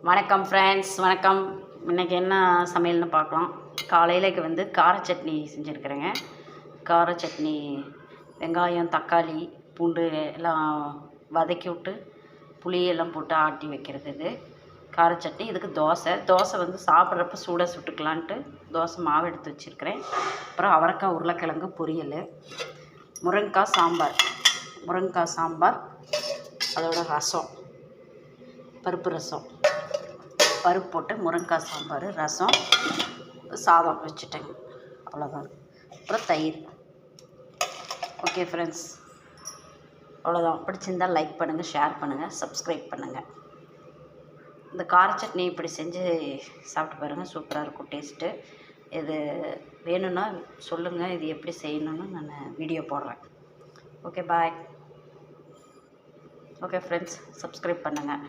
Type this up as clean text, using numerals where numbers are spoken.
வணக்கம் ஃப்ரெண்ட்ஸ், வணக்கம். இன்றைக்கி என்ன சமையல்னு பார்க்கலாம். காலையிலக்கு வந்து கார சட்னி செஞ்சுருக்குறேங்க. கார சட்னி வெங்காயம், தக்காளி, பூண்டு எல்லாம் வதக்கி விட்டு புளியெல்லாம் போட்டு ஆட்டி வைக்கிறது இது கார சட்னி. இதுக்கு தோசை வந்து சாப்பிட்றப்ப சூடாக சுட்டுக்கலான்ட்டு தோசை மாவு எடுத்து வச்சுருக்கிறேன். அப்புறம் அவரைக்காய் உருளைக்கிழங்கு பொரியல், முருங்கைக்காய் சாம்பார், அதோட ரசம், பருப்பு போட்டு முருங்கைக்காய் சாம்பார், ரசம், சாதம் வச்சுட்டேங்க. அவ்வளோதான். அப்புறம் தயிர். ஓகே ஃப்ரெண்ட்ஸ், அவ்வளோதான். பிடிச்சிருந்தால் லைக் பண்ணுங்கள், ஷேர் பண்ணுங்கள், சப்ஸ்கிரைப் பண்ணுங்கள். இந்த கார சட்னி இப்படி செஞ்சு சாப்பிட்டு பாருங்கள், சூப்பராக இருக்கும் டேஸ்ட்டு. இது வேணும்னா சொல்லுங்கள், இது எப்படி செய்யணுன்னு நான் வீடியோ போடுறேன். ஓகே, பாய். ஓகே ஃப்ரெண்ட்ஸ், சப்ஸ்கிரைப் பண்ணுங்கள்.